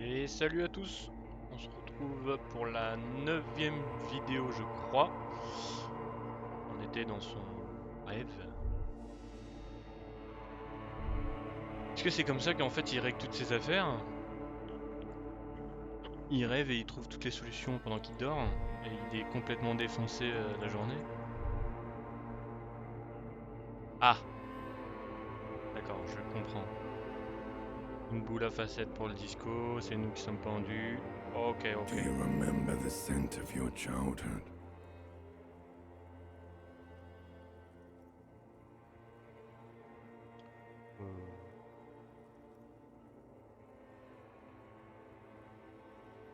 Et salut à tous, on se retrouve pour la 9e vidéo je crois. On était dans son rêve. Est-ce que c'est comme ça qu'en fait il règle toutes ses affaires? Il rêve et il trouve toutes les solutions pendant qu'il dort et il est complètement défoncé la journée. Ah, d'accord, je comprends. Une boule à facettes pour le disco, c'est nous qui sommes pendus. Ok, ok. Do you remember the scent of your childhood?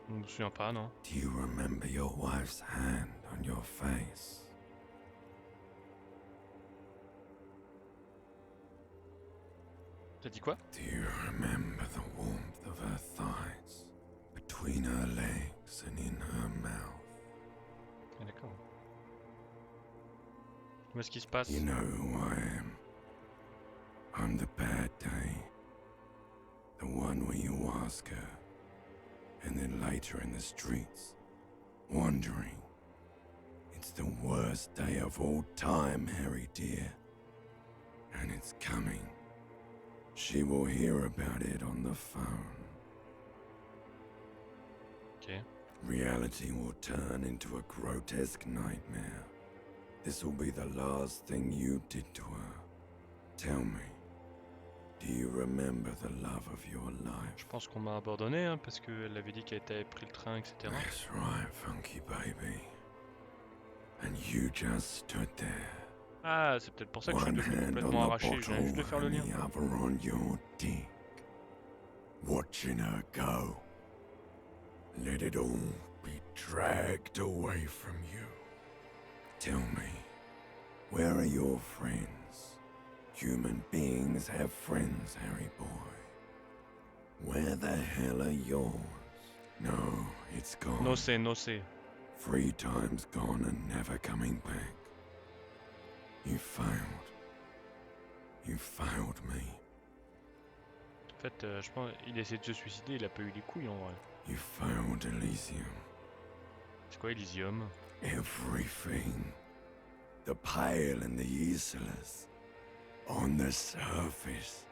Je me souviens pas, non? Do you remember your wife's hand on your face? T'as dit quoi? Do you remember the warmth of her thighs, between her legs and in her mouth? Ah, d'accord. Qu'est-ce qui se passe? You know who I am. I'm the bad day. The one where you ask her, and then later in the streets, wandering. It's the worst day of all time, Harry dear. And it's coming. She will hear about it on the phone. Ok. Reality will turn into a grotesque nightmare. This will be the last thing you did to her. Tell me, do you remember the love of your life? Je pense qu'on m'a abandonné hein, parce qu'elle avait dit qu'elle avait pris le train, etc. That's right, funky baby. And you just stood there. Ah, c'est peut-être pour ça que je suis One devenu hand complètement on the arraché. Je viens juste de faire bottle le and lien. the other on your dick. Watching her go. Let it all be dragged away from you. Tell me, where are your friends? Human beings have friends, Harry boy. Where the hell are yours? No, it's gone. No sé, no sé. 3 times gone and never coming back. You failed. You failed me. En fait, je pense qu'il essaie de se suicider, il a pas eu les couilles en vrai. You failed Elysium. C'est quoi Elysium? Everything. The pale and the useless. On the surface.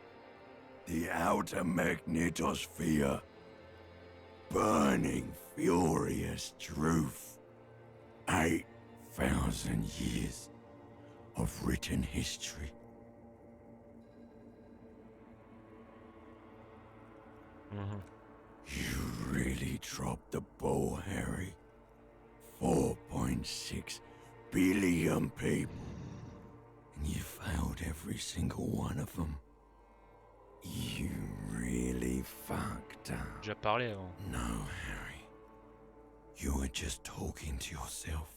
The outer magnetosphere. Burning, furious truth. 8,000 years of written history. You really dropped the ball, Harry. 4.6 billion people. And you failed every single one of them. You really fucked up. Déjà parlé avant. No, Harry. You were just talking to yourself.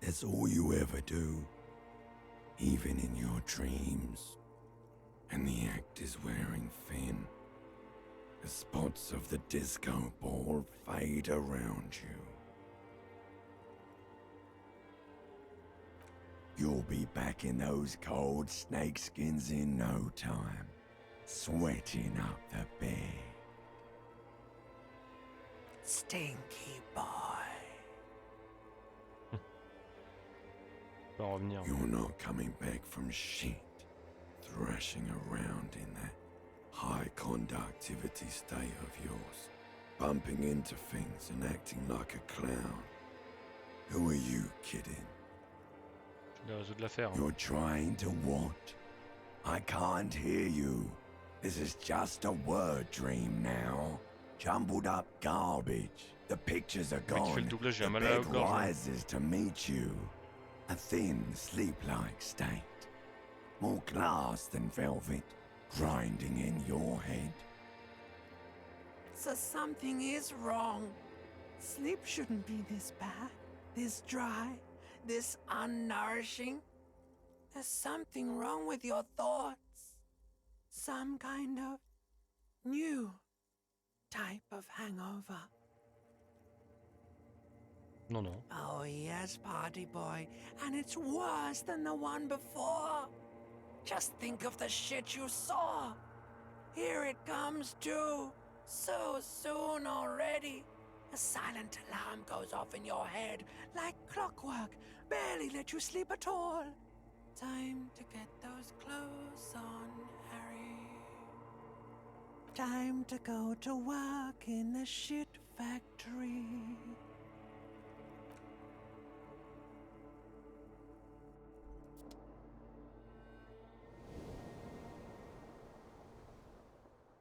That's all you ever do. Even in your dreams. And the act is wearing thin. The spots of the disco ball fade around you. You'll be back in those cold snakeskins in no time, sweating up the bed. Stinky boy. On va en revenir. You're not coming back from shit, thrashing around in that high conductivity state of yours, bumping into things and acting like a clown. Who are you kidding? Je dois résoudre l'affaire. You're trying to what? I can't hear you. This is just a word dream now. Jumbled up garbage. The pictures are Le mec qui fait le gone. doublage, j'ai The un mal à la bed gorge. rises to meet you. A thin, sleep-like state. More glass than velvet, grinding in your head. So something is wrong. Sleep shouldn't be this bad, this dry, this unnourishing. There's something wrong with your thoughts. Some kind of new type of hangover. Non, non. Oh yes, party boy, and it's worse than the one before. Just think of the shit you saw. Here it comes too. So soon already. A silent alarm goes off in your head like clockwork, barely let you sleep at all. Time to get those clothes on, Harry. Time to go to work in the shit factory.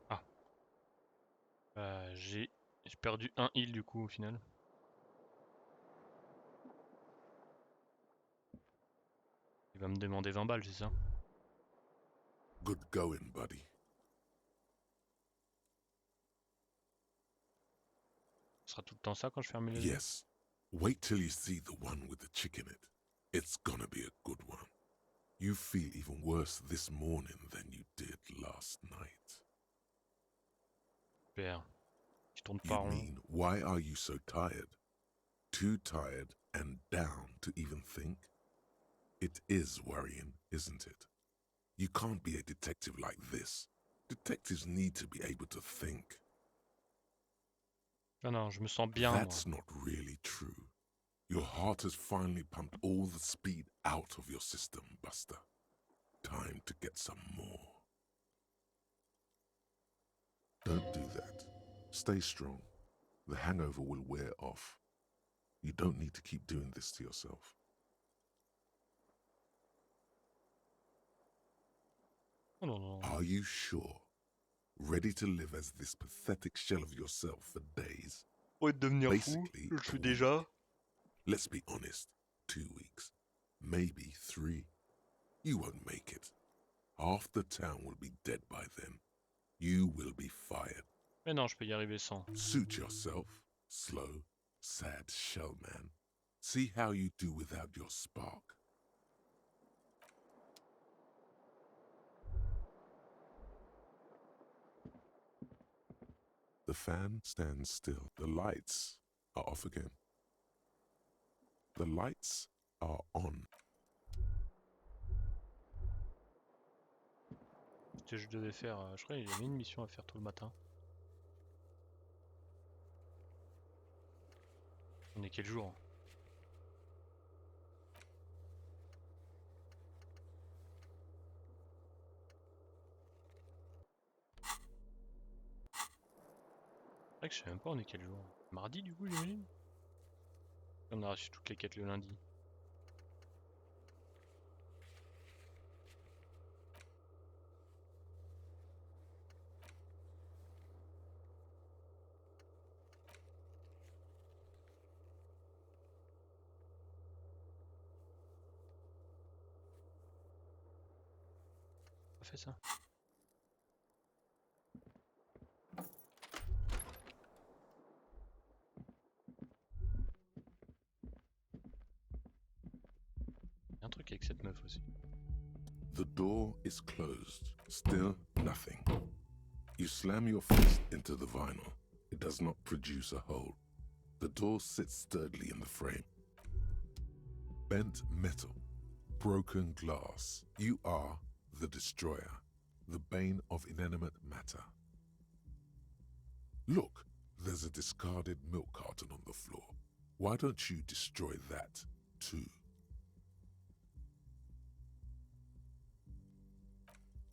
Ah. J'ai perdu un heal du coup au final. Il va me demander 20 balles, c'est ça? Good going, buddy. Ce sera tout le temps ça quand je ferme les yeux? Yes. Wait till you see the one with the chick in it. It's gonna be a good one. You feel even worse this morning than you did last night. Super. Tu tournes pas You rond. mean, why are you so tired? Too tired and down to even think? It is worrying, isn't it? You can't be a detective like this. Detectives need to be able to think. Ah non, je me sens bien, moi. That's not really true. Your heart has finally pumped all the speed out of your system, Buster. Time to get some more. Don't do that. Stay strong. The hangover will wear off. You don't need to keep doing this to yourself. Oh non, non. Are you sure? Ready to live as this pathetic shell of yourself for days? Pour devenir fou, Basically, je suis déjà. Let's be honest. 2 weeks. Maybe 3. You won't make it. Half the town will be dead by then. You will be fired. Mais non, je peux y arriver sans. Suit yourself, slow, sad shell man. See how you do without your spark. The fan stands still. The lights are off again. The lights are on. Ce que je devais faire, je crois qu'il y avait une mission à faire tout le matin. On est quel jour? C'est vrai que je sais même pas on est quel jour. Mardi du coup j'imagine? On a reçu toutes les quêtes le lundi. On a fait ça. Il y a un truc avec cette meuf aussi. The door is closed. Still nothing. You slam your fist into the vinyl. It does not produce a hole. The door sits sturdily in the frame. Bent metal. Broken glass. You are the destroyer. The bane of inanimate matter. Look, there's a discarded milk carton on the floor. Why don't you destroy that, too?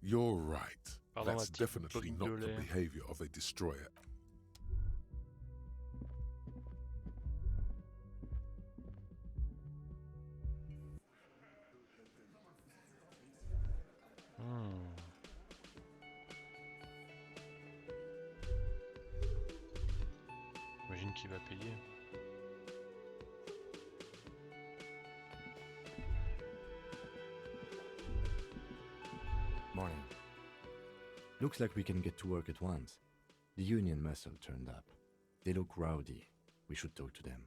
You're right. Pardon, ma That's petite definitely brique not de the lait. behavior of a destroyer. J'imagine qu'il va payer. Morning. Looks like we can get to work at once. The union muscle turned up. They look rowdy. We should talk to them.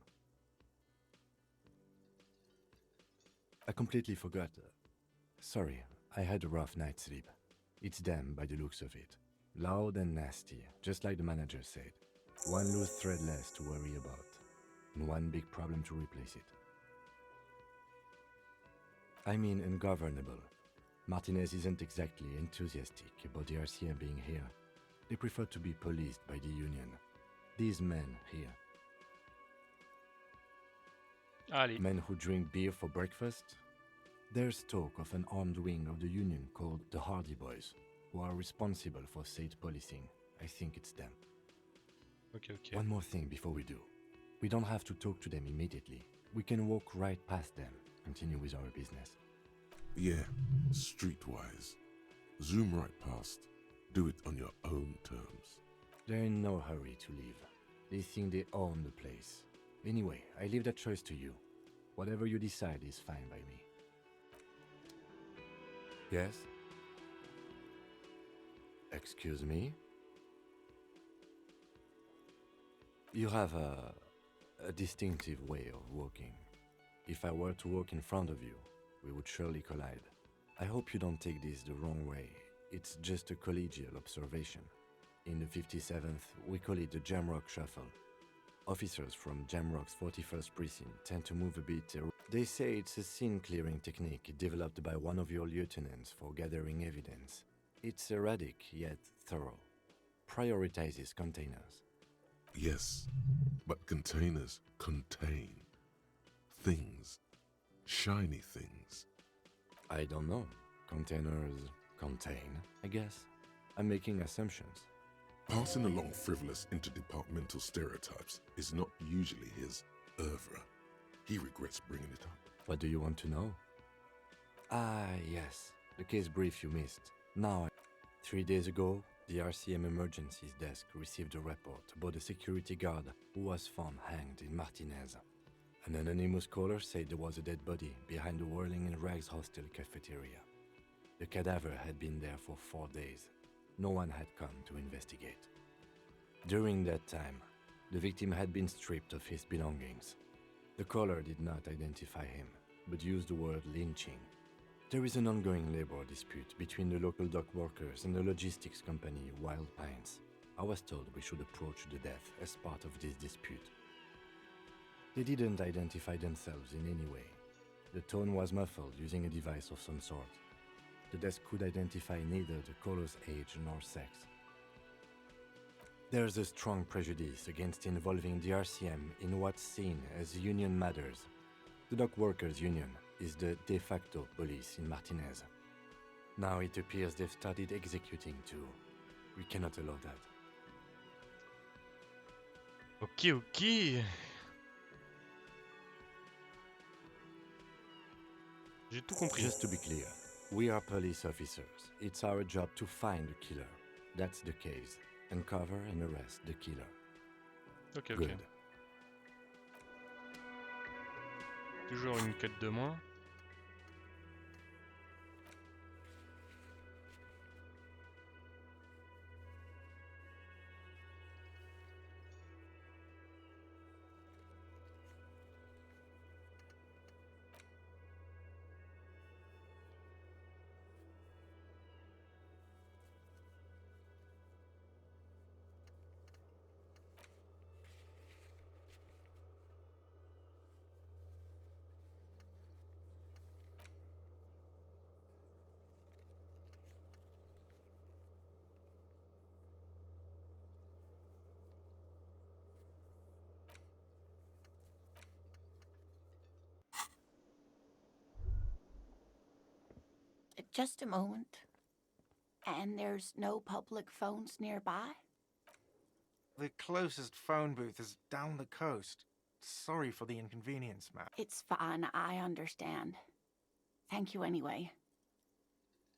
I completely forgot. Sorry, I had a rough night's sleep. It's them by the looks of it. Loud and nasty, just like the manager said. One loose thread less to worry about, and one big problem to replace it. I mean ungovernable. Martinez isn't exactly enthusiastic about the RCM being here. They prefer to be policed by the Union. These men here, Allez. men who drink beer for breakfast, there's talk of an armed wing of the Union called the Hardy Boys, who are responsible for state policing. I think it's them. Ok, ok. One more thing before we do. We don't have to talk to them immediately. We can walk right past them, continue with our business. Yeah, streetwise. Zoom right past. Do it on your own terms. They're in no hurry to leave. They think they own the place. Anyway, I leave that choice to you. Whatever you decide is fine by me. Yes? Excuse me? You have a distinctive way of walking. If I were to walk in front of you, we would surely collide. I hope you don't take this the wrong way. It's just a collegial observation. In the 57th, we call it the Jamrock Shuffle. Officers from Jamrock's 41st Precinct tend to move a bit. They say it's a scene-clearing technique developed by one of your lieutenants for gathering evidence. It's erratic, yet thorough. Prioritizes containers. Yes, but containers contain things. Shiny things. I don't know. Containers contain, I guess. I'm making assumptions. Passing along frivolous interdepartmental stereotypes is not usually his oeuvre. He regrets bringing it up. What do you want to know? Ah, yes. The case brief you missed. Now, 3 days ago, the RCM Emergencies Desk received a report about a security guard who was found hanged in Martinez. An anonymous caller said there was a dead body behind the Whirling in Rags hostel cafeteria. The cadaver had been there for 4 days. No one had come to investigate. During that time, the victim had been stripped of his belongings. The caller did not identify him, but used the word lynching. There is an ongoing labor dispute between the local dock workers and the logistics company Wild Pines. I was told we should approach the death as part of this dispute. They didn't identify themselves in any way. The tone was muffled using a device of some sort. The desk could identify neither the caller's age nor sex. There's a strong prejudice against involving the RCM in what's seen as union matters. The dock workers' union is the de facto police in Martinez. Now it appears they've started executing too. We cannot allow that. Ok, ok. J'ai tout compris. Just to be clear, we are police officers. It's our job to find the killer. That's the case. Uncover and arrest the killer. Ok, ok. Good. Toujours une quête de moins. Just a moment. And there's no public phones nearby? The closest phone booth is down the coast. Sorry for the inconvenience, ma'am. It's fine, I understand. Thank you anyway.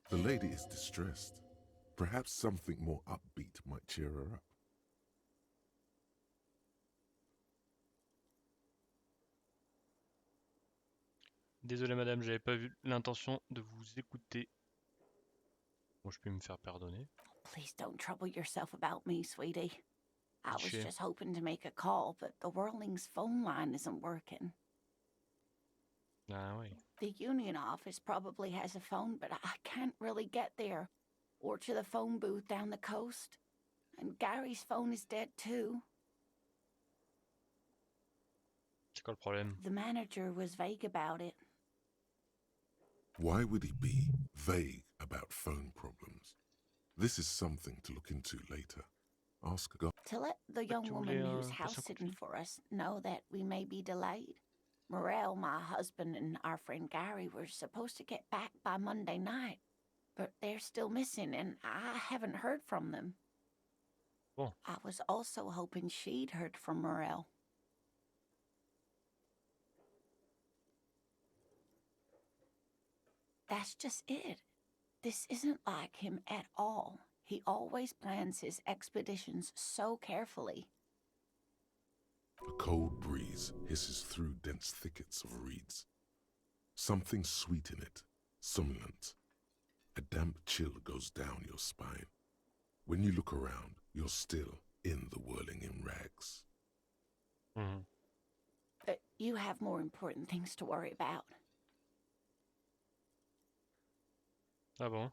The lady is distressed. Perhaps something more upbeat might cheer her up. Désolé madame, j'avais pas eu l'intention de vous écouter. Bon, je peux me faire pardonner. Please don't trouble yourself about me, sweetie. I was Sure. just hoping to make a call, but the Whirling's phone line isn't working. Ah oui. The union office probably has a phone, but I can't really get there. Or to the phone booth down the coast. And Gary's phone is dead too. C'est quoi le problème? The manager was vague about it. Why would he be vague about phone problems? This is something to look into later. Ask God. To let the Crois que young tu woman voulais who's passer un house coup de sitting fil? for us know that we may be delayed. Morel, my husband, and our friend Gary were supposed to get back by Monday night, but they're still missing, and I haven't heard from them. Bon, I was also hoping she'd heard from Morel. That's just it. This isn't like him at all. He always plans his expeditions so carefully. A cold breeze hisses through dense thickets of reeds. Something sweet in it, somnolent. A damp chill goes down your spine. When you look around, you're still in the whirling in rags. mhm. But you have more important things to worry about. Ah bon?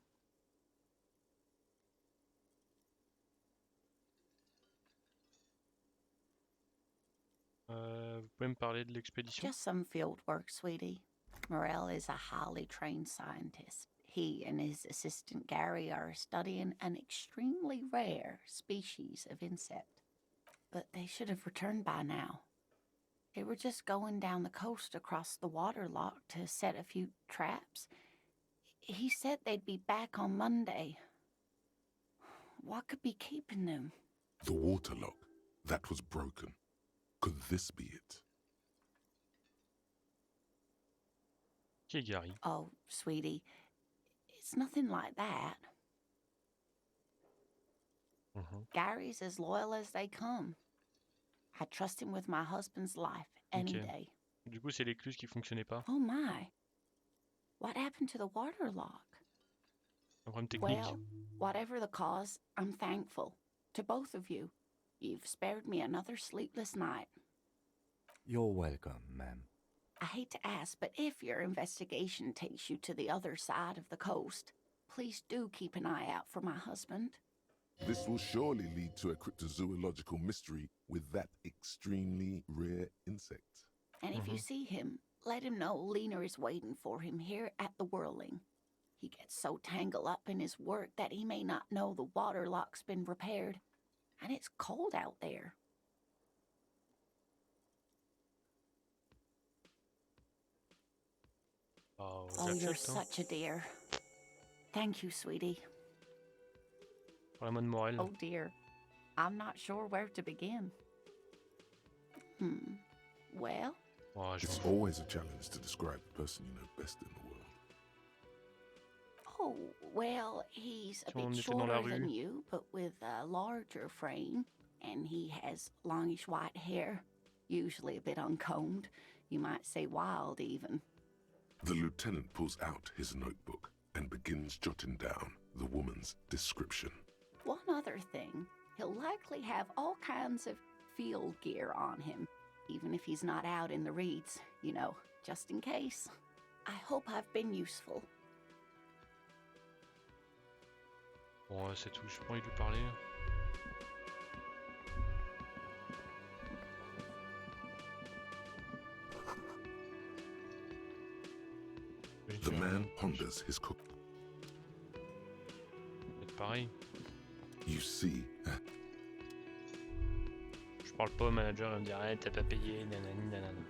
Vous pouvez me parler de l'expédition? Just some field work, sweetie. Morel is a highly trained scientist. He and his assistant Gary are studying an extremely rare species of insect. But they should have returned by now. They were just going down the coast across the waterlock to set a few traps. He said they'd be back on Monday. What could be keeping them? The waterlock, that was broken. Could this be it? Qui est Gary? Oh, sweetie, it's nothing like that. Mhm. Gary's as loyal as they come. I trust him with my husband's life any Ok. day. Du coup, c'est l'écluse qui fonctionnait pas. Oh my. What happened to the waterlock? Un problème technique. Well, whatever the cause, I'm thankful. To both of you. You've spared me another sleepless night. You're welcome, ma'am. I hate to ask, but if your investigation takes you to the other side of the coast, please do keep an eye out for my husband. This will surely lead to a cryptozoological mystery with that extremely rare insect. And if you Mhm. see him, let him know Lena is waiting for him here at the Whirling. He gets so tangled up in his work that he may not know the waterlock's been repaired, and it's cold out there. Oh, Oh, you're j'accepte, hein. such a dear. Thank you, sweetie. Parle-moi de Morel. Oh dear, I'm not sure where to begin. Well, Oh, je It's m'en fous. always a challenge to describe the person you know best in the world. oh, well, he's a Si on bit était dans la shorter than rue. you, but with a larger frame, and he has longish white hair, usually a bit uncombed. You might say wild, even. The lieutenant pulls out his notebook and begins jotting down the woman's description. One other thing, he'll likely have all kinds of field gear on him, even if he's not out in the reeds, you know, just in case. I hope I've been useful. Bon, c'est tout, j'ai pas envie de lui parler. Je The dis man rien. ponders his cook. C'est pareil. You see, Je parle pas au manager, il va me dire, hey, t'as pas payé, nanani, nanana.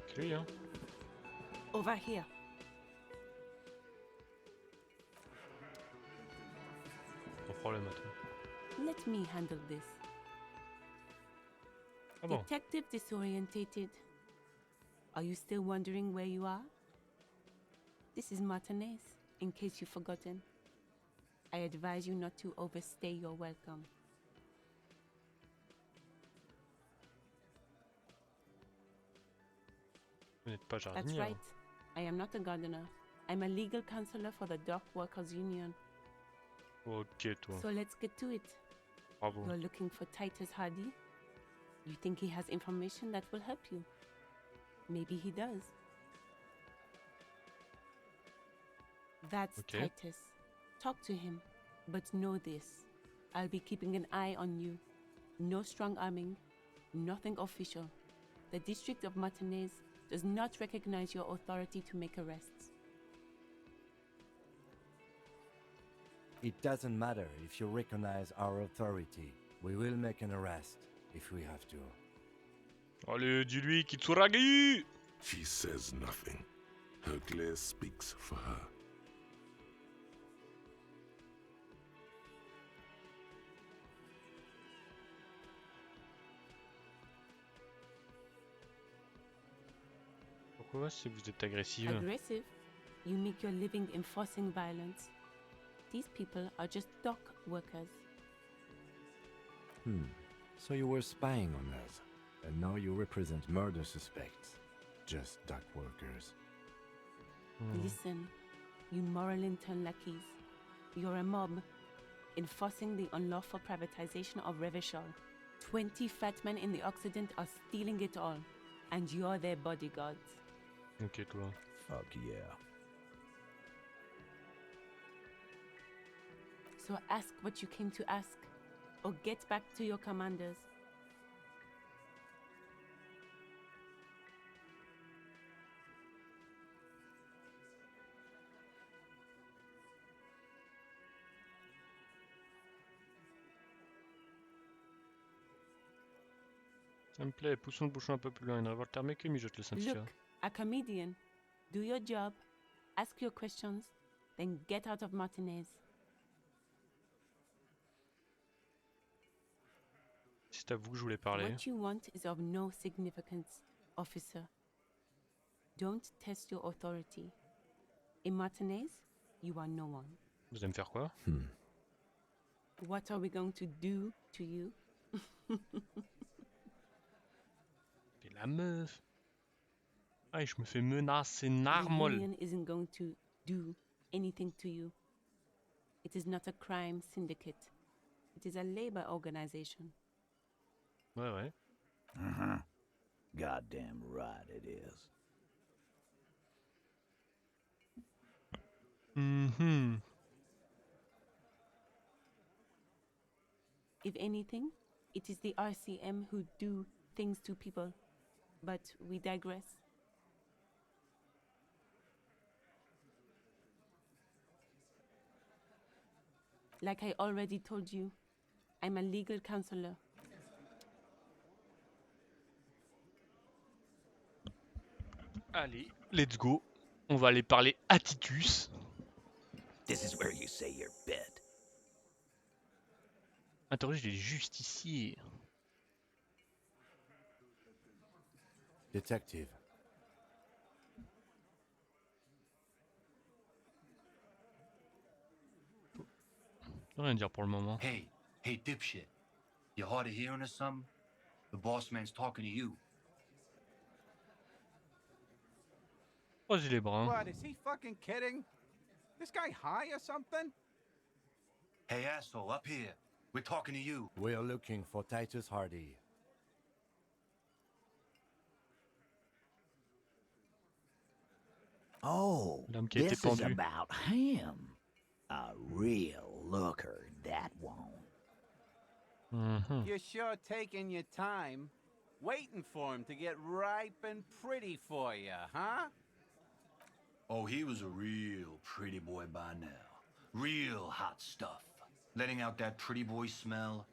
C'est lui, hein. Over here. Pas de problème à toi. Let me handle this. Ah bon? Detective disorientated. Are you still wondering where you are? This is Martinez, in case you've forgotten. I advise you not to overstay your welcome. Vous n'êtes pas That's jardinier. right. I am not a gardener. I'm a legal counselor for the Dock Workers Union. Ok, toi. So let's get to it. Bravo. You're looking for Titus Hardy. You think he has information that will help you. Maybe he does. That's Okay. Titus. Talk to him. But know this. I'll be keeping an eye on you. No strong arming. Nothing official. The District of Martinez does not recognize your authority to make arrests. It doesn't matter if you recognize our authority. We will make an arrest if we have to. Allez, dis-lui, Kitsuragi! She says nothing. Her glare speaks for her. Pourquoi si vous êtes agressive? Aggressive? You make your living enforcing violence. These people are just dock workers. So you were spying on us, and now you represent murder suspects. Just dock workers. Listen, you moral intern lackeys. You're a mob, enforcing the unlawful privatization of Revachol. 20 fat men in the Occident are stealing it all, and you're their bodyguards. Ok, toi. Fuck yeah. So ask what you came to ask, or get back to your commanders. Ça me plaît, poussons le bouchon un peu plus loin. Une révolte armée que mijote le syndicat. Look, a comedian. Do your job, ask your questions, then get out of Martinez. C'est à vous que je voulais parler. What you want is of no significance, officer. Don't test your authority. In Martinez, you are no one. Vous allez me faire quoi? What are we going to do to you? Et la meuf. Ah, je me fais menacer The narmol. union isn't going to do anything to you. It is not a crime syndicate. It is a labor organization. Ouais, ouais. Uh-huh. Goddamn right it is. Mhm. If anything, it is the RCM who do things to people. But we digress. Like I already told you, I'm a legal counselor. Allez, let's go. On va aller parler à Titus. This is where you say your bit. Interroge les justiciers. Detective. Rien à dire pour le moment. Hey, dipshit. You hard of hearing or something? The boss man's talking to you. Croisez les bras. What, is he fucking kidding? This guy high or something? Hey, asshole, up here. We're talking to you. We're looking for Titus Hardy. Oh, L'homme qui a été this is pendu. about him. A real looker, that won't. Mhm. You're sure taking your time, waiting for him to get ripe and pretty for you, huh? Oh, he was a real pretty boy by now. Real hot stuff. Letting out that pretty boy smell.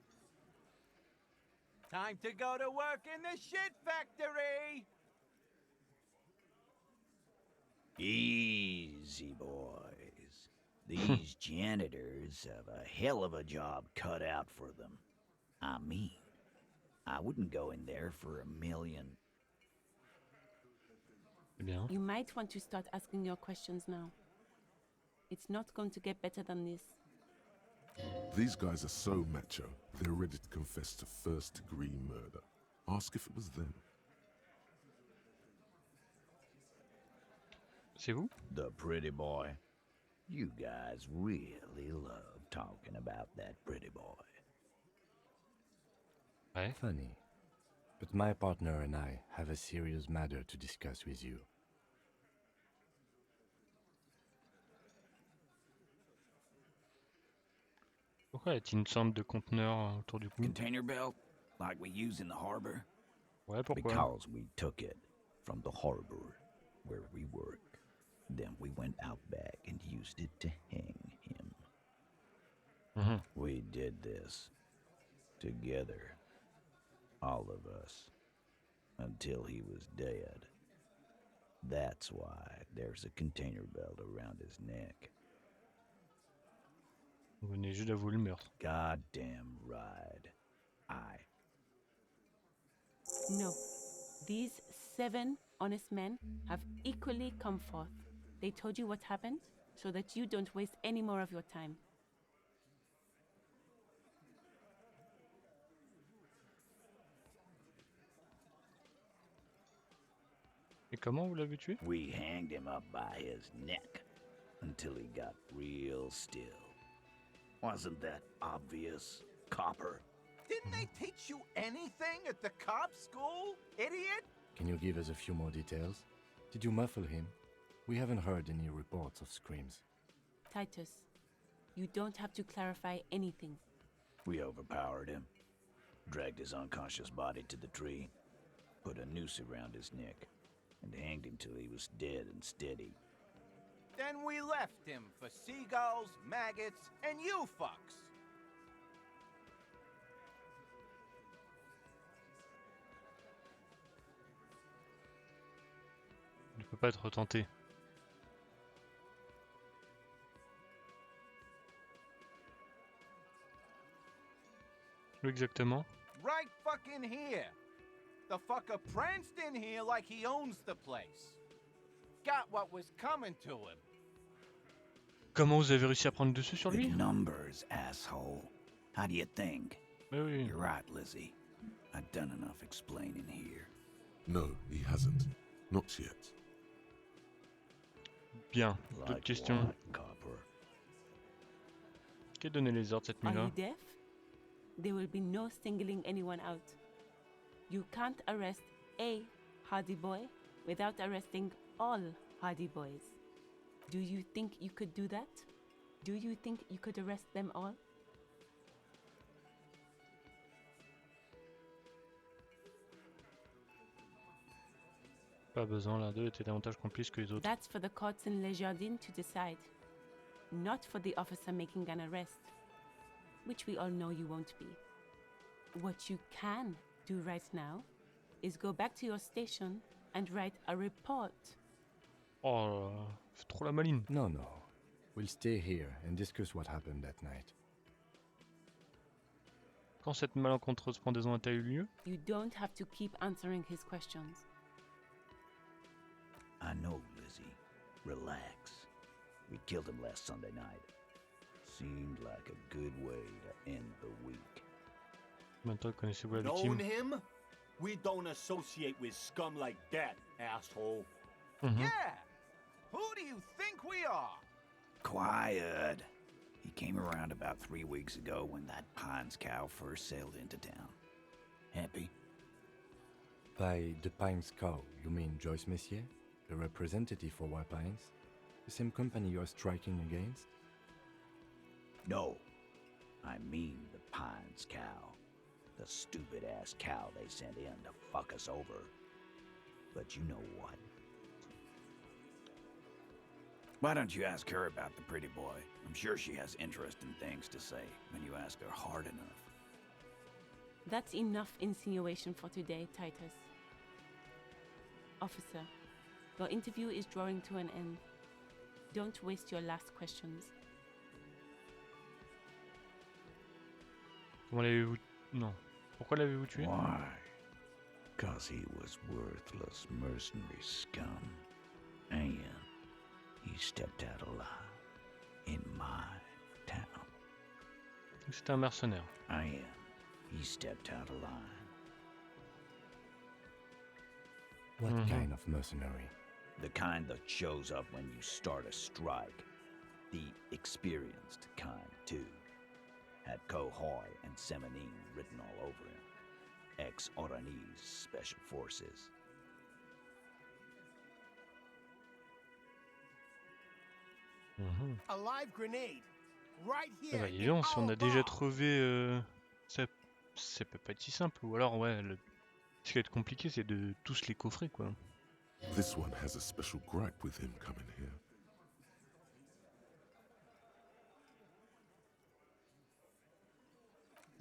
Time to go to work in the shit factory! Easy, boys. These janitors have a hell of a job cut out for them. I mean, I wouldn't go in there for $1 million. C'est bien. You might want to start asking your questions now. It's not going to get better than this. These guys are so macho, they're ready to confess to first-degree murder. Ask if it was them. C'est vous? The pretty boy. You guys really love talking about that pretty boy. Ouais. Funny. But my partner and I have a serious matter to discuss with you. Pourquoi y a-t-il une sorte de conteneur autour du cou? Container belt, like we use in the harbor? Ouais, pourquoi? Because we took it from the harbor where we work. Then we went out back and used it to hang him. Mhm. We did this together, all of us, until he was dead. That's why there's a container belt around his neck. Vous venez juste d'avouer le meurtre. Goddamn right. No. These 7 honest men have equally come forth. They told you what happened so that you don't waste any more of your time. Et comment vous l'avez tué? We hanged him up by his neck until he got real still. Wasn't that obvious, copper? Didn't they teach you anything at the cop school, idiot? Can you give us a few more details? Did you muffle him? We haven't heard any reports of screams. Titus, you don't have to clarify anything. We overpowered him, dragged his unconscious body to the tree, put a noose around his neck, and hanged him till he was dead and steady. Then we left him for seagulls, maggots, and you fucks. Il peut pas être tenté. Où exactement? Right fucking here. The fucker pranced in here like he owns the place. Got what was coming to him. Comment vous avez réussi à prendre dessus sur The lui? numbers, asshole. How do you think? Mais oui. You're right, Lizzie. I've done enough explaining here. No, he hasn't. Not yet. Bien. D'autres Like questions? what, copper? Qui a donné les ordres cette Are nuit-là? you deaf? There will be no singling anyone out. You can't arrest a Hardy Boy without arresting all Hardy Boys. Do you think you could do that? Do you think you could arrest them all? Pas besoin, l'un d'eux était davantage complice que les autres. That's for the courts in Les Jardins to decide. Not for the officer making an arrest. Which we all know you won't be. What you can do right now is go back to your station and write a report. Oh là là, c'est trop la maline. No, no. We'll stay here and discuss what happened that night. Quand cette malencontreuse pendaison a-t-elle eu lieu? You don't have to keep answering his questions. I know, Lizzie. Relax. We killed him last Sunday night. Seemed like a good way to end the week. Maintenant, connaissez-vous la Known victime? him? We don't associate with scum like that, asshole. Mhm. Yeah. Who do you think we are? Quiet. He came around about 3 weeks ago when that Pines cow first sailed into town. Happy? By the Pines cow, you mean Joyce Messier? The representative for White Pines? The same company you're striking against? No. I mean the Pines cow. The stupid-ass cow they sent in to fuck us over. But you know what? Why don't you ask her about the pretty boy? I'm sure she has interesting things to say when you ask her hard enough. That's enough insinuation for today, Titus. Officer, your interview is drawing to an end. Don't waste your last questions. Comment l'avez-vous... Non. Pourquoi l'avez-vous tué? Why? 'Cause he was worthless mercenary scum. And he stepped out alive in my town. C'était un mercenaire. And he stepped out alive. What Mhm. kind of mercenary? The kind that shows up when you start a strike. The experienced kind, too. Had Cohoy and Semenine written all over him. Ex-Oranese Special Forces. A live grenade. Right Ah here. bah dis in donc, si on our a déjà bar. trouvé... ça peut pas être si simple. Ou alors, ouais, ce qui va être compliqué, c'est de tous les coffrer, quoi. This one has a special gripe with him coming here.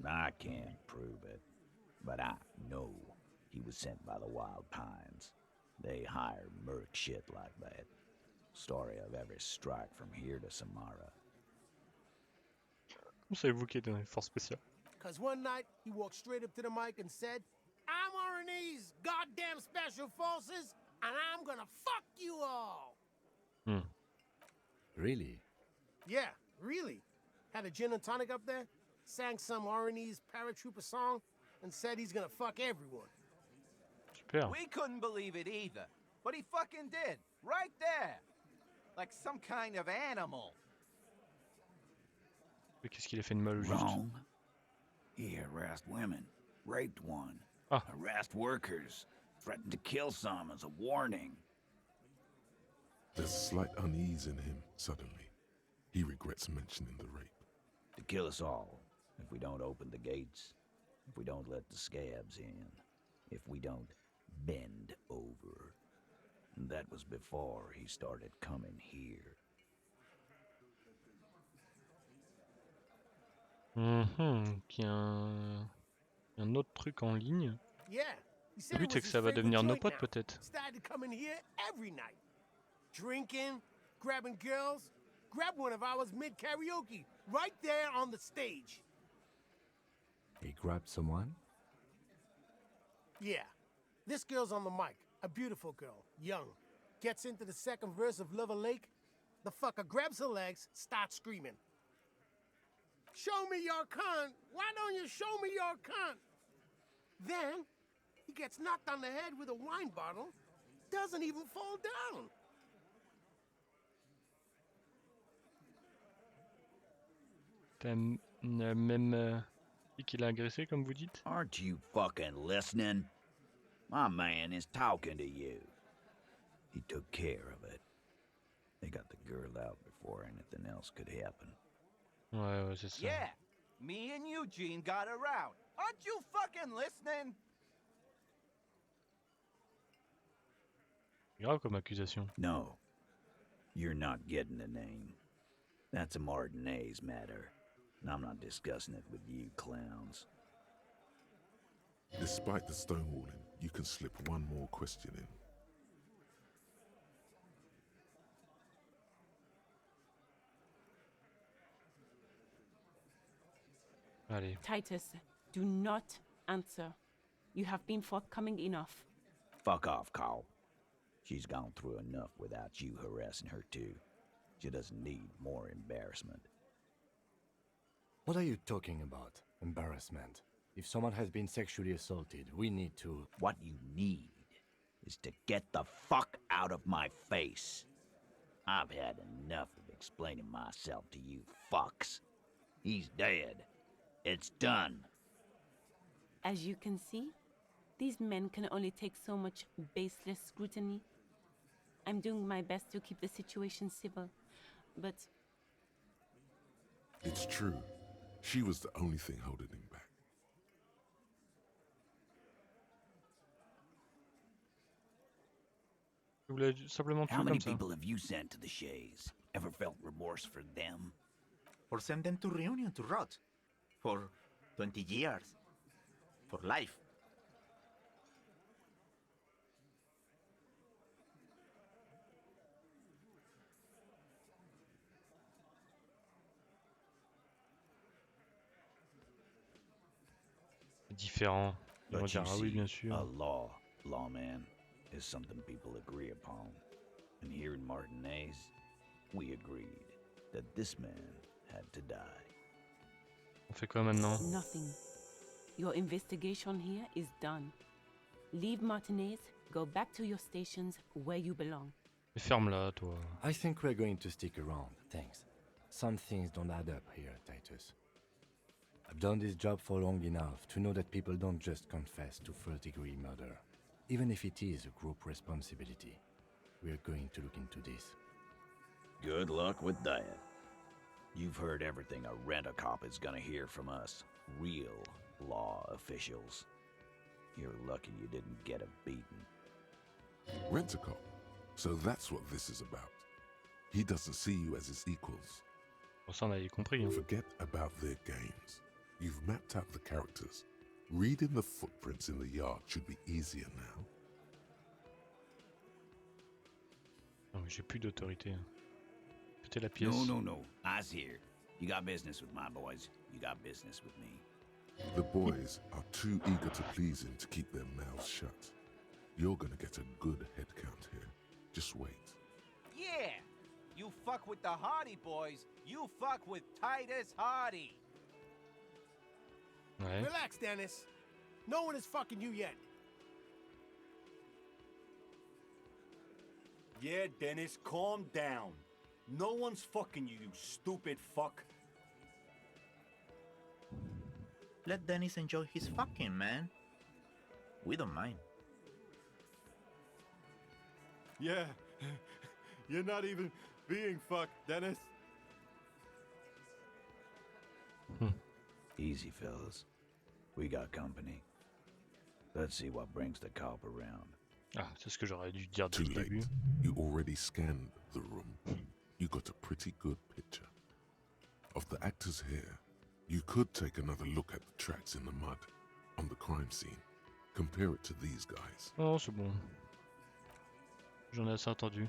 I can't prove it, but I know he was sent by the Wild Pines. They hire merc shit like that. Story of every strike from here to Samara. Comment savez-vous qu'il est dans les forces spéciales? Cause one night he walked straight up to the mic and said, I'm Oranese goddamn special forces, and I'm gonna fuck you all. Really? Yeah, really. Had a gin and tonic up there, sang some Oranese paratrooper song, and said he's gonna fuck everyone. Super. We couldn't believe it either, but he fucking did, right there. Like some kind of animal. Mais qu'est-ce qu'il a fait de mal au juste? Wrong. He harassed women, raped one, Ah. harassed workers, threatened to kill some as a warning. There's slight unease in him suddenly. He regrets mentioning the rape. To kill us all, if we don't open the gates, if we don't let the scabs in, if we don't bend over. And that was before he started coming here. Qu'il y a un autre truc en ligne. Yeah. He Le said it but c'est was que his ça va favorite devenir nos joint potes now. peut-être. Started coming here every night. Drinking, grabbing girls. Grab one of ours mid-karaoke, right there on the stage. He grabbed someone? Yeah. This girl's on the mic. A beautiful girl, young. Gets into the second verse of Lover Lake. The fucker grabs her legs, starts screaming. Show me your cunt! Why don't you show me your cunt? Then, he gets knocked on the head with a wine bottle. Doesn't even fall down. T'as même dit qu'il a agressé, comme vous dites? Aren't you fucking listening? My man is talking to you. He took care of it. They got the girl out before anything else could happen. Ouais, c'est ça. Yeah, me and Eugene got her out. Aren't you fucking listening? Grave comme accusation. No, you're not getting the name. That's a Martinez matter, and I'm not discussing it with you clowns. Despite the stonewalling, you can slip one more question in. Allez. Titus, do not answer. You have been forthcoming enough. Fuck off, Carl. She's gone through enough without you harassing her too. She doesn't need more embarrassment. What are you talking about? Embarrassment. If someone has been sexually assaulted, we need to... What you need is to get the fuck out of my face. I've had enough of explaining myself to you fucks. He's dead. It's done. As you can see, these men can only take so much baseless scrutiny. I'm doing my best to keep the situation civil, but... It's true. She was the only thing holding him back. Je voulais simplement How tuer many comme ça. people have you sent to the Shays? Ever felt remorse for them? Or send them to Reunion to rot. For 20 years. For life. Différent. Ils vont But dire you ah oui, see, bien sûr. a lawman, is something people agree upon. And here in Martinez, we agreed that this man had to die. On fait quoi maintenant? Nothing. Your investigation here is done. Leave Martinez, go back to your stations where you belong. Mais ferme-la, toi. I think we're going to stick around, thanks. Some things don't add up here, Titus. I've done this job for long enough to know that people don't just confess to third-degree murder, even if it is a group responsibility. We're going to look into this. Good luck with that. You've heard everything a rent-a-cop is gonna hear from us, real law officials. You're lucky you didn't get a beating. Rent-a-cop? So that's what this is about. He doesn't see you as his equals. Pour ça, on avait compris. Hein. Forget about their games. You've mapped out the characters. Reading the footprints in the yard should be easier now. Non, mais j'ai plus d'autorité. Hein. Peut-être la pièce. No. I's here. You got business with my boys. You got business with me. The boys are too eager to please him to keep their mouths shut. You're gonna get a good head count here. Just wait. Yeah! You fuck with the Hardy boys, you fuck with Titus Hardy. Ouais. Relax, Dennis. No one is fucking you yet. Yeah, Dennis, calm down. No one's fucking you, you stupid fuck. Let Dennis enjoy his fucking, man. We don't mind. Yeah, you're not even being fucked, Dennis. Easy, fellas. We got company. Let's see what brings the cop around. Ah, c'est ce que j'aurais dû dire Too dès le début. late. You already scanned the room. You got a pretty good picture. Of the actors here, you could take another look at the tracks in the mud on the crime scene. Compare it to these guys. Oh, c'est bon. J'en ai assez entendu.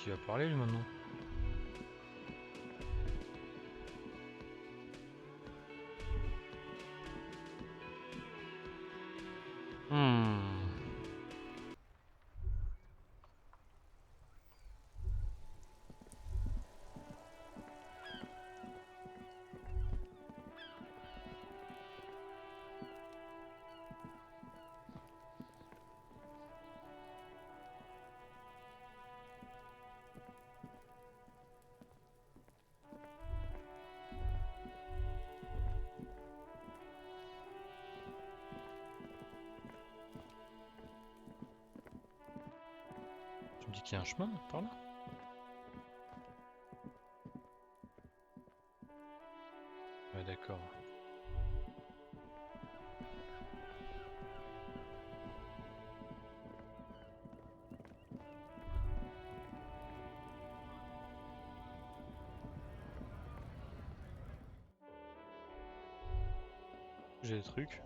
Qui va parler lui maintenant? Tu me dis qu'il y a un chemin par là? Ouais, d'accord. J'ai des trucs.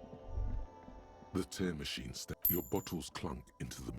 The tear machine your bottles clunk into the...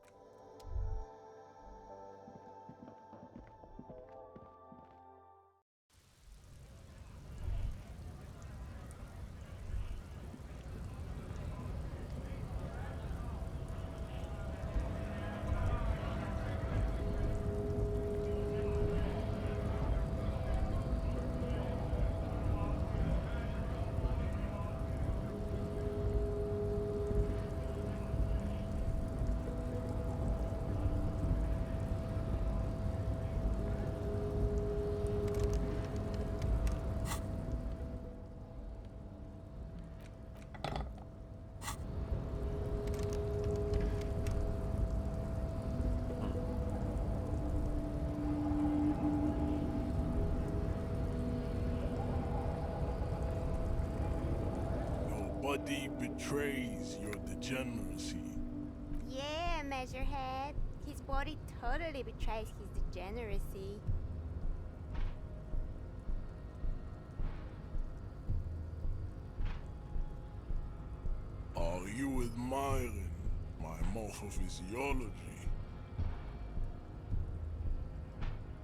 Nobody betrays your degeneracy. Yeah, Measurehead. His body totally betrays his degeneracy. Are you admiring my morphophysiology?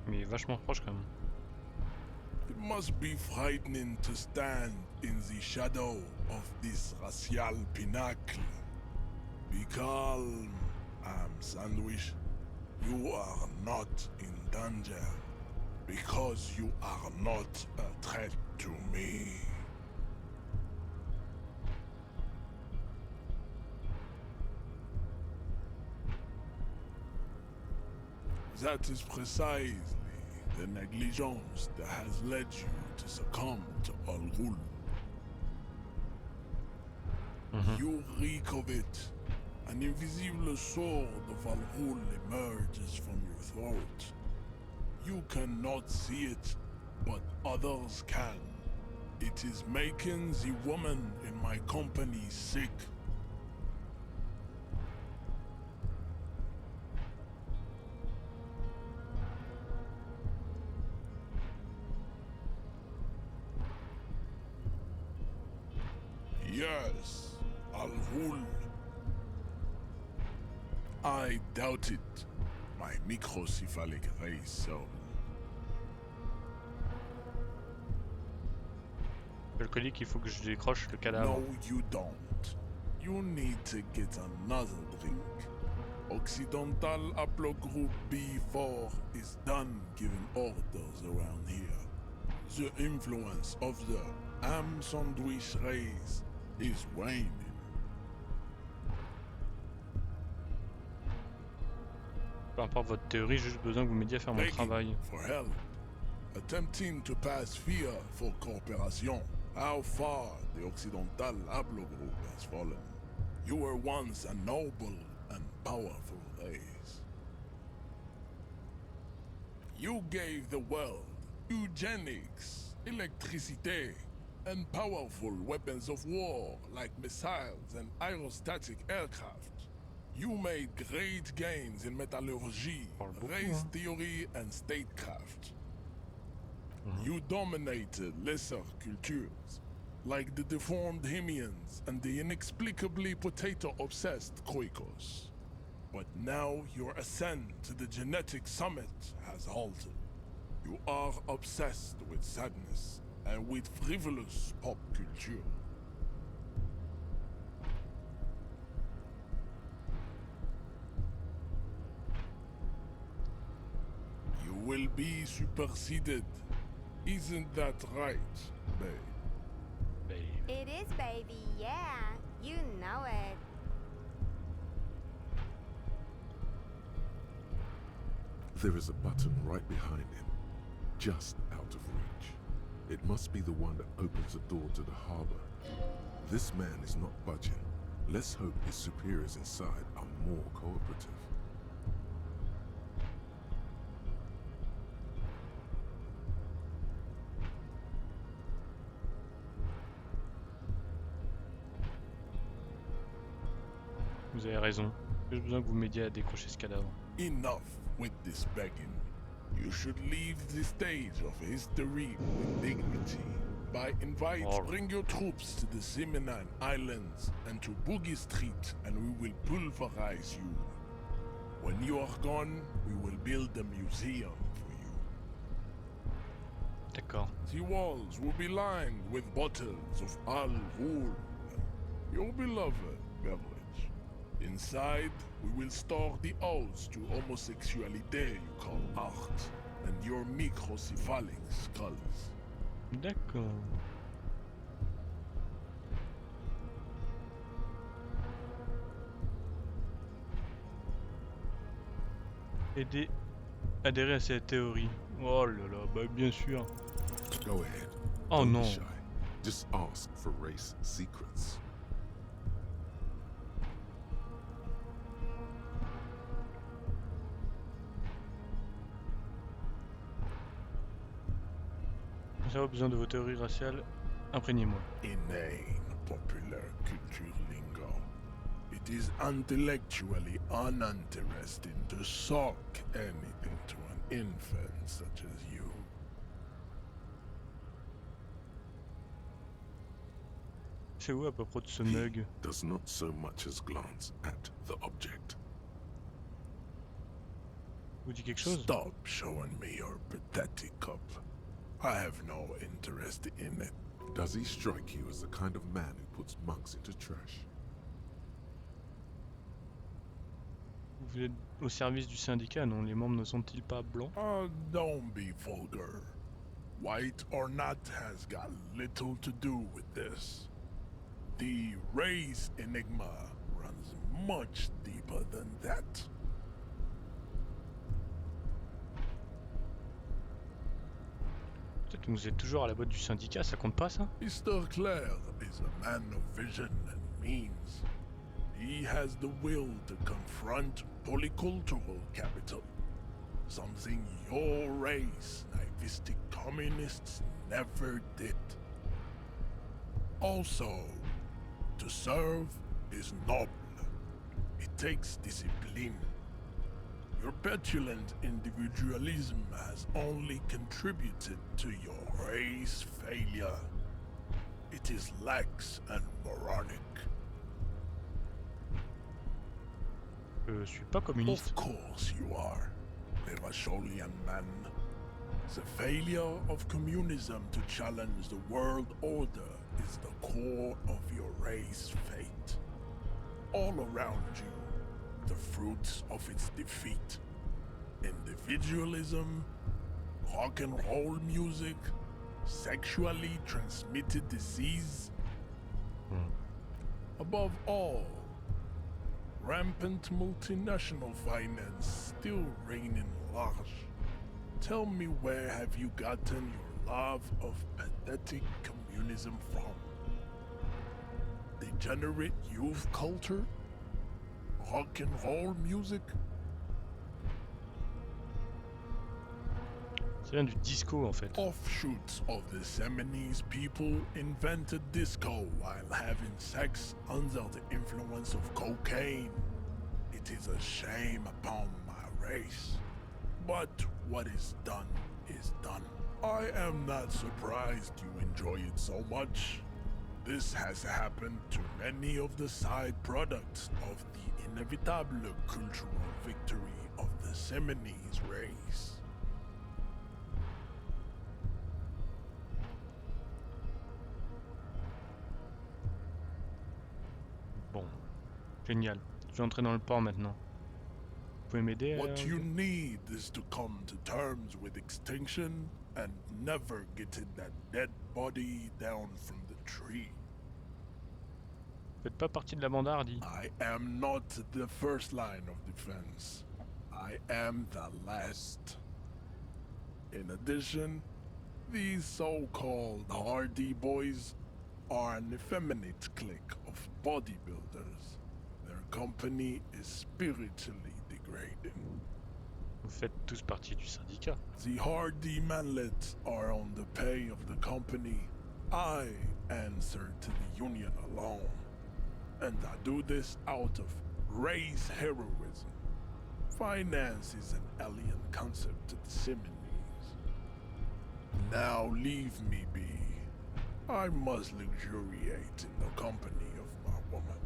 Mais il est vachement proche quand même. It must be frightening to stand in the shadow of this racial pinnacle. Be calm, Sandwich. You are not in danger because you are not a threat to me. That is precisely the negligence that has led you to succumb to Al Ghul. You reek of it. An invisible sword of Al Ghul emerges from your throat. You cannot see it, but others can. It is making the woman in my company sick. Yes, Al Ghul. I doubt it. My microcephalic race servant. Je le connais qu'il faut que je décroche le cadavre. No, you don't. You need to get another drink. Occidental Haplogroup B4 is done giving orders around here. The influence of the ham sandwich race is waning. Peu importe votre théorie, j'ai juste besoin que vous m'aidiez à faire mon travail. For help. Attempting to pass fear for cooperation. How far the Occidental Haplogroup has fallen. You were once a noble and powerful race. You gave the world eugenics, electricity, and powerful weapons of war like missiles and aerostatic aircraft. You made great gains in metallurgy, race theory, and statecraft. You dominated lesser cultures, like the deformed Hemians and the inexplicably potato-obsessed Kroikos. But now your ascent to the genetic summit has halted. You are obsessed with sadness and with frivolous pop culture. You will be superseded. Isn't that right, babe? It is, baby, yeah. You know it. There is a button right behind him, just out of reach. It must be the one that opens the door to the harbor. This man is not budging. Let's hope his superiors inside are more cooperative. Vous avez raison. J'ai besoin que vous m'aidiez à décrocher ce cadavre. Enough with this begging. You should leave the stage of history with dignity. By invite, bring your troops to the Simenon Islands and to Boogie Street, and we will pulverize you. When you are gone, we will build a museum for you. D'accord. The walls will be lined with bottles of Al Ghul, your beloved beverage. Inside, we will store the odes to homosexuality you call art, and your microcephalic skulls. D'accord. Aider, adhérer à cette théorie. Oh là là, bah bien sûr. Go ahead. Oh Don't non. be shy. Just ask for race secrets. J'ai besoin de vos théories raciales. Imprégnez-moi. Inane popular culture lingo. It is intellectually uninteresting to sock anything to an infant such as you. C'est où à propos de ce mug? Does not so much as glance at the object. Vous dit quelque chose? Stop showing me your pathetic cup. I have no interest in it. Does he strike you as the kind of man who puts mugs into trash? Vous êtes au service du syndicat, non? Les membres ne sont-ils pas blancs? Don't be vulgar. White or not has got little to do with this. The race enigma runs much deeper than that. Peut-être que vous êtes toujours à la botte du syndicat, ça compte pas ça? Mr. Clare is a man of vision and means. He has the will to confront polycultural capital, something your race, naivistic communists, never did. Also, to serve is noble. It takes discipline. Your petulant individualism has only contributed to your race failure. It is lax and moronic. Je suis pas communiste. Of course you are, Levasholian man. The failure of communism to challenge the world order is the core of your race fate. All around you, the fruits of its defeat. Individualism, rock and roll music, sexually transmitted disease. Above all, rampant multinational finance still reigning large. Tell me, where have you gotten your love of pathetic communism from? Degenerate youth culture? Rock and roll music? Ça vient du disco en fait. Offshoots of the Seminoles people invented disco while having sex under the influence of cocaine. It is a shame upon my race. But what is done is done. I am not surprised you enjoy it so much. This has happened to many of the side products of the inevitable cultural victory of the Seminoles race. Bon, génial. Je vais entrer dans le port maintenant. Vous pouvez m'aider? What you need is to come to terms with extinction and never getting that dead body down from the tree. Vous faites pas partie de la bande hardie. I am not the first line of defense. I am the last. In addition, these so-called hardy boys are an effeminate clique of bodybuilders. Their company is spiritually degrading. Vous faites tous partie du syndicat. The hardy manlets are on the pay of the company. I answer to the union alone. And I do this out of race heroism. Finance is an alien concept to the Seminoles. Now leave me be. I must luxuriate in the company of my woman.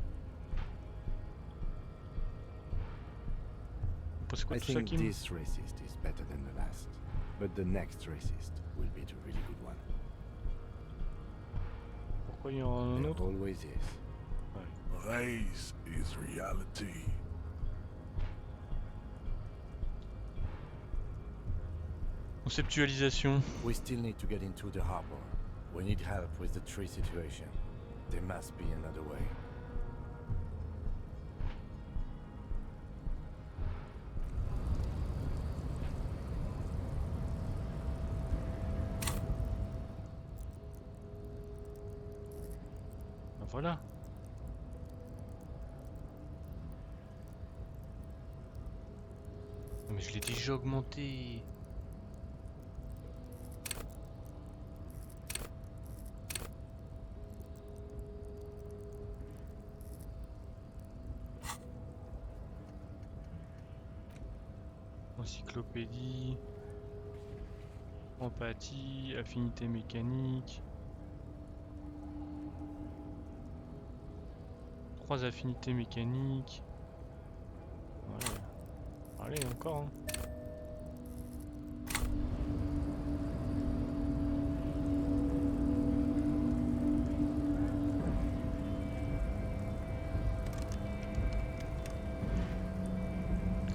I think this racist is better than the last, but the next racist will be the really good one. Pourquoi il y en a un There autre? always is. Race is reality. Conceptualisation. We still need to get into the harbor. We need help with the tree situation. There must be another way. Ben voilà. Mais je l'ai déjà augmenté. Encyclopédie, empathie, affinité mécanique. 3 affinités mécaniques. Ouais. Allez, encore. Hein.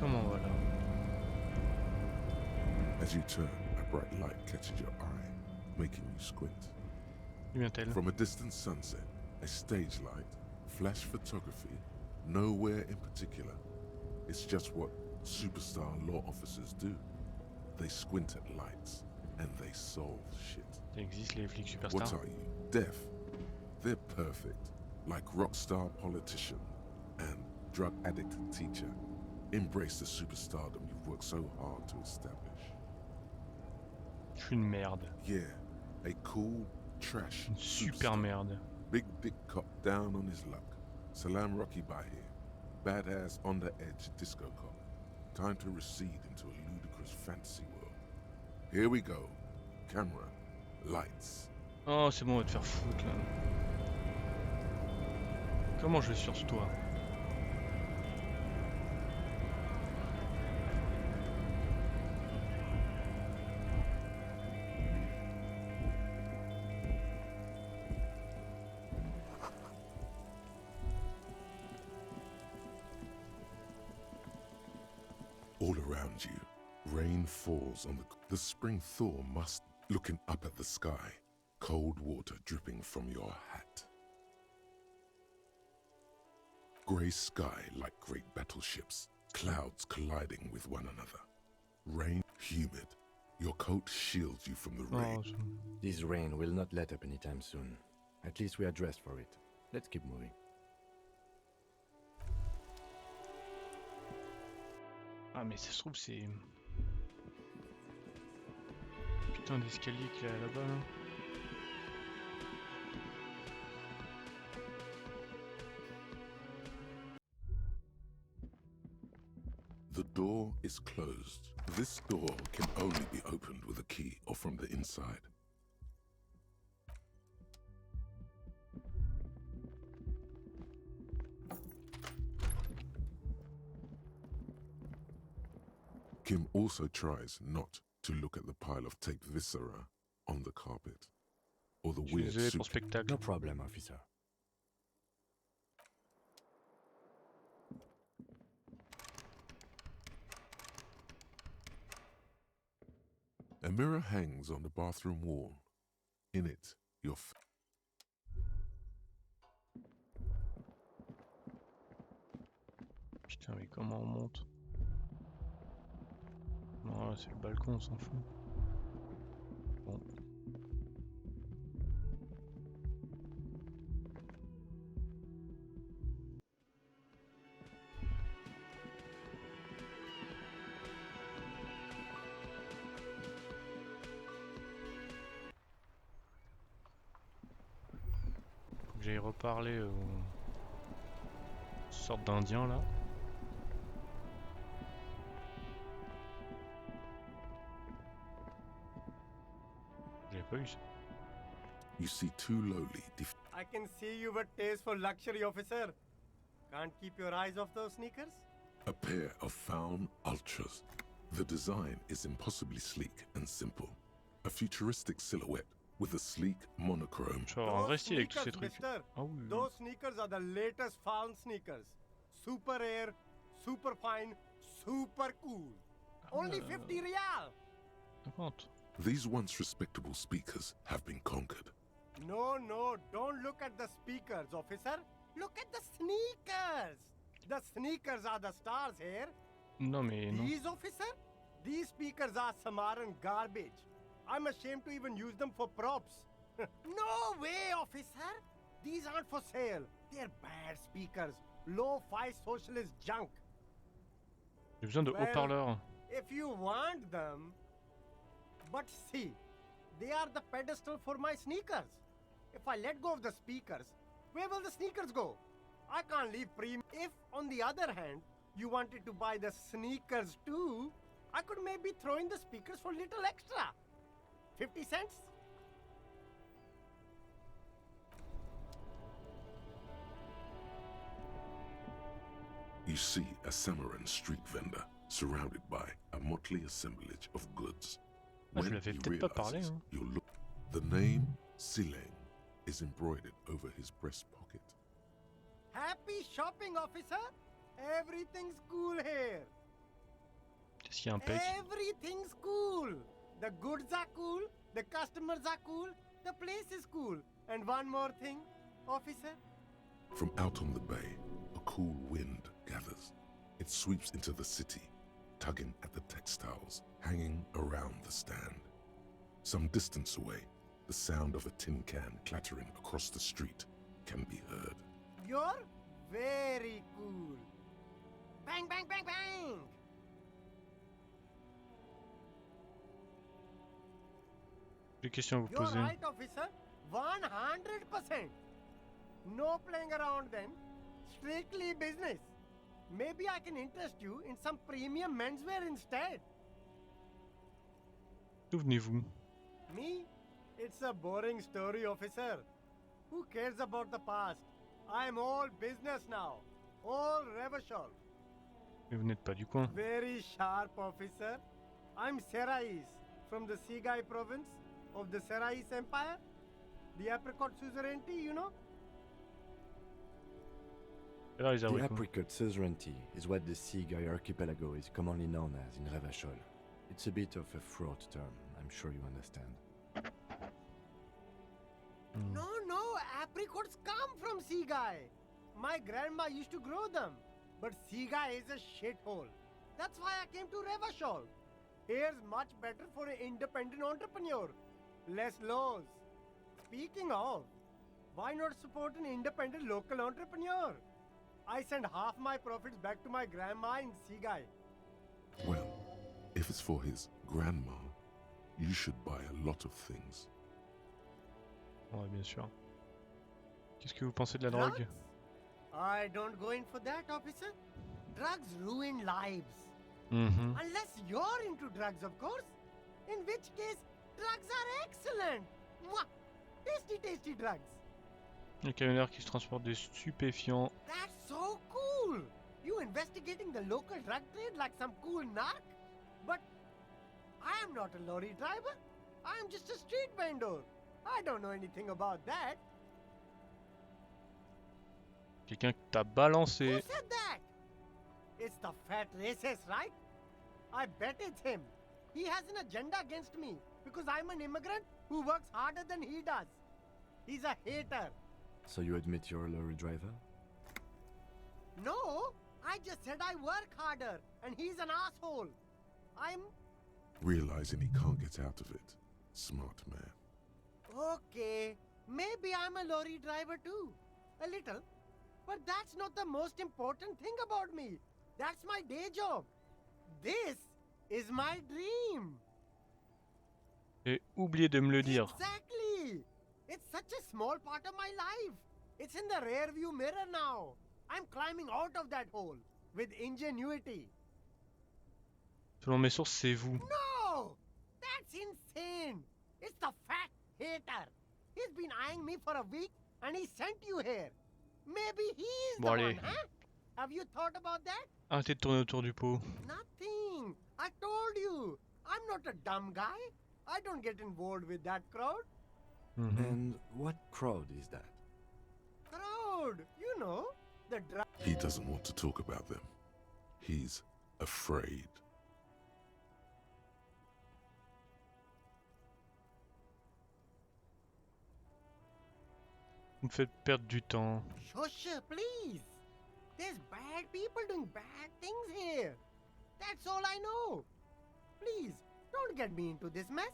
Comment on va là? As you turn, a bright light catches your eye, making you squint. D'où vient-elle? From a distant sunset, a stage light, flash photography, nowhere in particular. It's just what superstar law officers do. They squint at lights and they solve shit. Ça existe les flics What superstars? are you, deaf? They're perfect, like rock star politician and drug addict teacher. Embrace the superstardom you've worked so hard to establish. Je suis une merde. Yeah, a cool, trash, Une super superstar. merde. Big dick cop down on his luck. Salam Rocky Bahir. Badass on the edge disco cop. Time to recede into a ludicrous fantasy world. Here we go. Camera. Lights. Oh, c'est bon, on va te faire foutre là. Comment je vais sur ce toit? All around you, rain falls on the spring thaw must looking up at the sky, cold water dripping from your hat. Grey sky like great battleships, clouds colliding with one another. Rain, humid. Your coat shields you from the rain. This rain will not let up anytime soon. At least we are dressed for it. Let's keep moving. Ah mais ça se trouve c'est... Putain d'escalier qu'il y a là-bas là. The door is closed. This door can only be opened with a key or from the inside. Kim also tries not to look at the pile of taped viscera on the carpet, or the weird soup. No problem, officer. A mirror hangs on the bathroom wall. In it, your Putain mais comment on monte? Non là c'est le balcon, on s'en fout. Bon. Faut que j'aille reparler aux sortes d'indiens là. Pas eu ça. You see two lowly I can see you've a taste for luxury, officer. Can't keep your eyes off those sneakers? a pair of found ultras. The design is impossibly sleek and simple. A futuristic silhouette with a sleek monochrome. Those sneakers, mister. Those sneakers are the latest found sneakers. Super air, super fine, super cool. Only 50 real. These once respectable speakers have been conquered. No, don't look at the speakers, officer. Look at the sneakers. The sneakers are the stars here. Non mais non. These, officer? These speakers are Samaran garbage. I'm ashamed to even use them for props. No way, officer. These aren't for sale. They're bad speakers. Low-fi socialist junk. J'ai besoin de haut-parleurs. If you want them... But see, they are the pedestal for my sneakers. If I let go of the speakers, where will the sneakers go? I can't leave premium. If, on the other hand, you wanted to buy the sneakers too, I could maybe throw in the speakers for little extra. 50 cents? You see a Samaran street vendor surrounded by a motley assemblage of goods. Ah, je l'avais peut-être pas parlé. Hein. The name Sileng is embroidered over his breast pocket. Happy shopping, officer. Everything's cool here. S'il y a un pec. Everything's cool. The goods are cool, the customers are cool, the place is cool. And one more thing, officer. From out on the bay, a cool wind gathers. It sweeps into the city, tugging at the textiles hanging around the stand. Some distance away, the sound of a tin can clattering across the street can be heard. You're very cool. Bang, bang, bang, bang! Des questions à vous You're poser. right, officer. 100%. No playing around then. Strictly business. Maybe I can interest you in some premium menswear instead. D'où venez-vous? Me? It's a boring story, officer. Who cares about the past? I'm all business now. All Revachol. Mais vous n'êtes pas du coin. Very sharp, officer. I'm Serais, from the Sigai province of the Serais Empire. The apricot suzerainty, you know? The apricot suzerainty is what the Sigai archipelago is commonly known as in Revachol. It's a bit of a fraught term, I'm sure you understand. No, apricots come from Sigai. My grandma used to grow them. But Sigai is a shithole. That's why I came to Revachol. Here's much better for an independent entrepreneur. Less laws. Speaking of, why not support an independent local entrepreneur? I send half my profits back to my grandma in Sigai. Well, if it's for his grandma, you should buy a lot of things. Ouais, bien sûr. Qu'est-ce que vous pensez de la drogue? I don't go in for that, officer. Drugs ruin lives. Unless you're into drugs, of course. In which case, drugs are excellent. Mwah! Tasty, tasty drugs. Les camionneurs qui se transportent des stupéfiants. That's so cool. You investigating the local drug trade like some cool narc? But I am not a lorry driver. I am just a street vendor. I don't know anything about that. Quelqu'un qui t'a balancé. Who said that? It's the fat racist, right? I bet it's him. He has an agenda against me because I'm an immigrant who works harder than he does. He's a hater. So you admit you're a lorry driver? No, I just said I work harder and he's an asshole. I'm... Realizing he can't get out of it. Smart man. Okay, maybe I'm a lorry driver too. A little. But that's not the most important thing about me. That's my day job. This is my dream. Et oubliez de me le dire. Exactly. It's such a small part of my life. It's in the rear view mirror now. I'm climbing out of that hole with ingenuity. Selon mes sources, c'est vous. No! That's insane. It's the fat hater. He's been eyeing me for a week and he sent you here. Maybe he's the one, huh? Have you thought about that? Arrêtez de tourner autour du pot. Nothing. I told you. I'm not a dumb guy. I don't get involved with that crowd. And what crowd is that? Crowd, you know, the He doesn't want to talk about them. He's afraid. Vous me faites perdre du temps. Shush, please. There's bad people doing bad things here. That's all I know. Please, don't get me into this mess.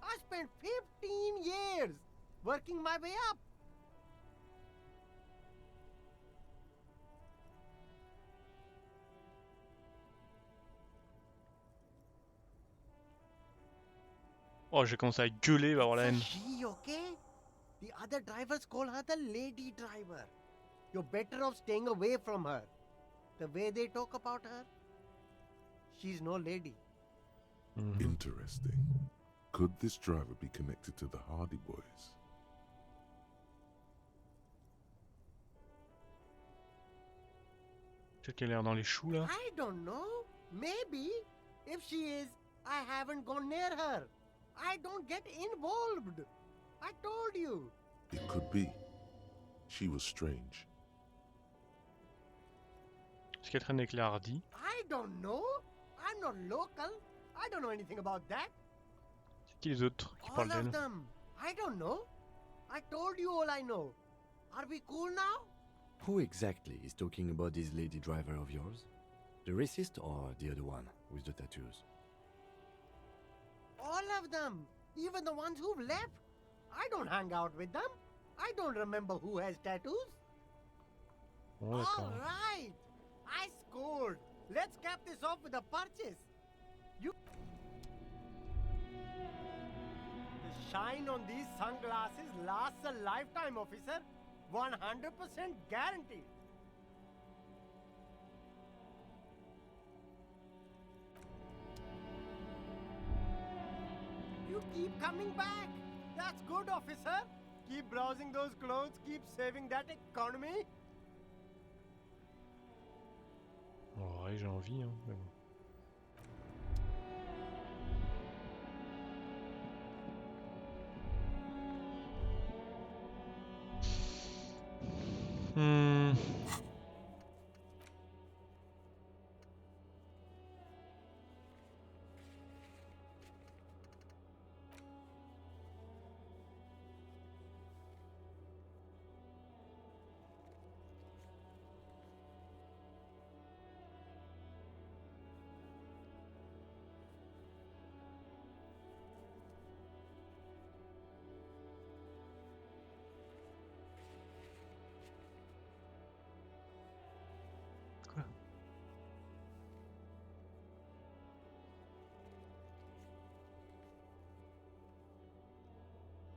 I spent 15 years working my way up. Oh, j'ai commencé à gueuler, va avoir la haine. She, okay? The other drivers call her the lady driver. You're better off staying away from her. The way they talk about her, she's no lady. Interesting. Could this driver be connected to the Hardy Boys? Celle qui a l'air dans les choux là. I don't know. Maybe. If she is, I haven't gone near her. I don't get involved. I told you. It could be. She was strange. Est-ce qu'elle traîne avec les Hardy? I don't know. I'm not local. I don't know anything about that. C'est qui les autres qui All parlent of d'elle? them. I don't know. I told you all I know. Are we cool now? Who exactly is talking about this lady driver of yours? The racist or the other one with the tattoos? All of them. Even the ones who've left. I don't hang out with them. I don't remember who has tattoos. Bon, All d'accord. right. I scored. Let's cap this off with a purchase. You. The shine on these sunglasses lasts a lifetime, officer. 100% guaranteed. You keep coming back. That's good, officer. Keep browsing those clothes. Keep saving that economy. Ouais, j'ai envie, hein, mais bon.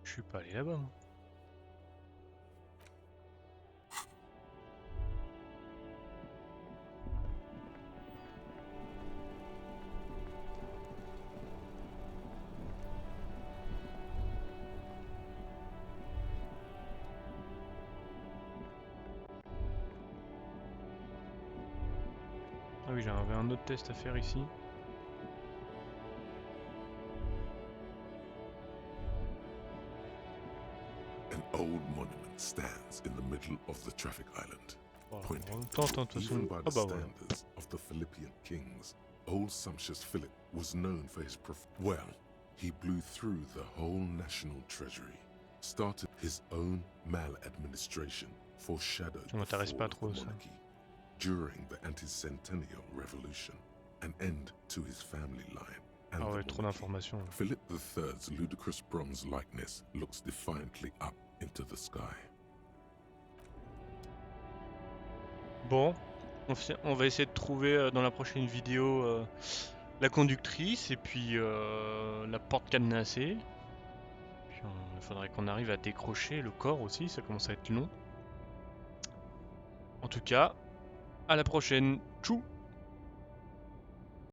Je suis pas allé là-bas, moi. Ah oui, j'avais un autre test à faire ici. An old monument stands in the middle of the traffic island, pointing even by the standards of the Philippian kings. Old sumptuous Philip was known for his well, he blew through the whole national treasury, started his own maladministration, foreshadowed the fall of the monarchy. During the anti-centennial revolution, an end to his family line. And ah ouais, trop d'informations. Philip III's ludicrous bronze likeness looks defiantly up into the sky. Bon, on va essayer de trouver dans la prochaine vidéo la conductrice et puis la porte cadenassée. Puis il faudrait qu'on arrive à décrocher le corps aussi, ça commence à être long. En tout cas, à la prochaine. Tchou!